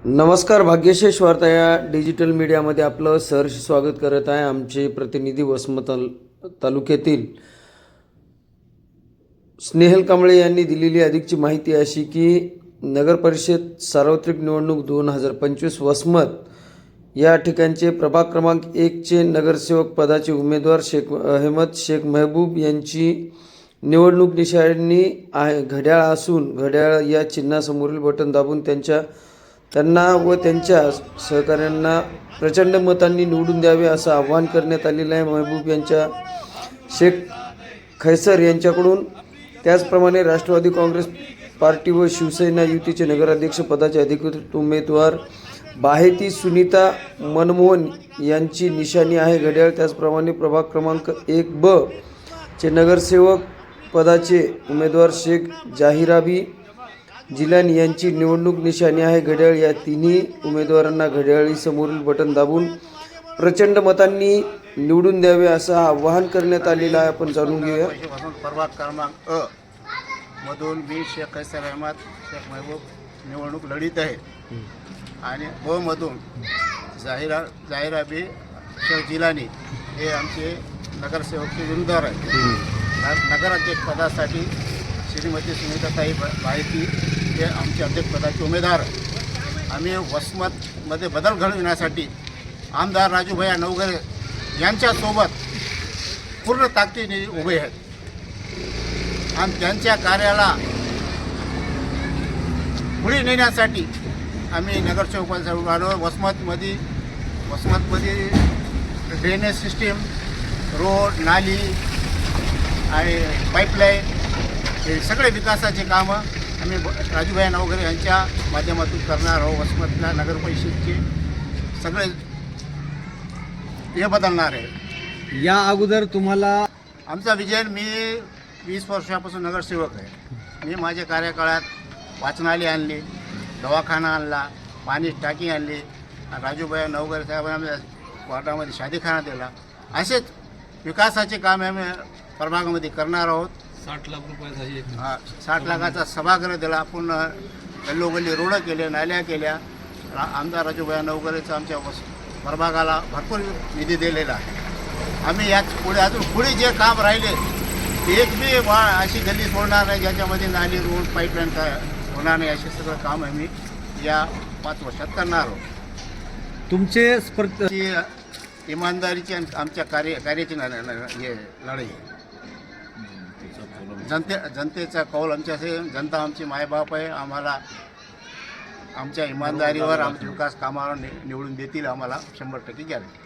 नमस्कार. भाग्यशेष वार्ता या डिजिटल मीडियामध्ये आपलं सहर्ष स्वागत करत आहे. आमचे प्रतिनिधी वसमत तालुक्यातील स्नेहल कांबळे यांनी दिलेली अधिकची माहिती अशी की नगर परिषद सार्वत्रिक निवडणूक 2025 वसमत या ठिकाणचे प्रभाग क्रमांक 1चे नगरसेवक पदाचे उमेदवार शेख अहमद शेख महबूब यांची निवडणूक निशाणी आहे घड्याळ असून घड्याळ या चिन्हासमोरील बटन दाबून त्यांना व त्यांच्या सहकाऱ्यांना प्रचंड मतांनी निवडून द्यावे असं आवाहन करण्यात आलेलं आहे महबूब यांच्या शेख खैसर यांच्याकडून. त्याचप्रमाणे राष्ट्रवादी काँग्रेस पार्टी व शिवसेना युतीचे नगराध्यक्ष पदाचे अधिकृत उमेदवार बाहेती सुनीता मनमोहन यांची निशाणी आहे घड्याळ. त्याचप्रमाणे प्रभाग क्रमांक 1ब चे नगरसेवक पदाचे उमेदवार शेख जाहिराबी जिलानी यांची निवडणूक निशाणी आहे घड्याळ. या तिन्ही उमेदवारांना घड्याळी समोरील बटन दाबून प्रचंड मतांनी निवडून द्यावे असं आवाहन करण्यात आलेलं आहे. आपण जाणून घेऊया. प्रभाग क्रमांक अ मधून मी शेख खैसर अहमद शेख महबूब निवडणूक लढीत आहे आणि ब मधून जाहिराबी शेख जिलानी हे आमचे नगरसेवकचे उमेदवार आहेत. नगराध्यक्ष पदासाठी श्रीमती सुनीताताई बाहेती हे आमचे अध्यक्षपदाचे उमेदवार आहेत. आम्ही वसमतमध्ये बदल घडविण्यासाठी आमदार राजूभैया नवघरे यांच्यासोबत पूर्ण ताकदीने उभे आहेत आणि त्यांच्या कार्याला पुढे नेण्यासाठी आम्ही नगरसेवकांसाठी आलो. वसमतमध्ये ड्रेनेज सिस्टीम, रोड, नाली आणि पाईपलाईन हे सगळे विकासाचे कामं आम्ही राजूभाई नवघरे यांच्या माध्यमातून करणार आहोत. वसमतला नगर परिषदचे सगळे हे बदलणार आहे. या अगोदर तुम्हाला आमचा विजय, मी 20 वर्षापासून नगरसेवक आहे. मी माझ्या कार्यकाळात वाचनालय आणली, दवाखाना आणला, पाणी टाकी आणली, राजूभाई नवघरे साहेबांना वार्डामध्ये शादीखाना दिला. असेच विकासाचे काम आम्ही प्रभागामध्ये करणार आहोत. 60 लाख रुपये 60 लाखाचा सभागृह दिला, पूर्ण गल्लोगल्ली रोडं केले, नाल्या केल्या. आमदार राजूभाई नवघरेचं आमच्या प्रभागाला भरपूर निधी दिलेला आहे. आम्ही याच पुढे अजून पुढे जे काम राहिले ते एक बी अशी गल्ली सोडणार नाही ज्याच्यामध्ये नाली, रोड, पाईपलाईन होणार नाही. असे सगळं काम आम्ही या 5 वर्षात करणार आहोत. तुमचे इमानदारीची आणि आमच्या कार्याची हे लढाई. जनतेचा कौल आमच्या जनता आमची मायबाप आहे. आम्हाला आमच्या इमानदारीवर आमच्या विकास कामावर निवडून देतील, आम्हाला 100% गॅरंटी.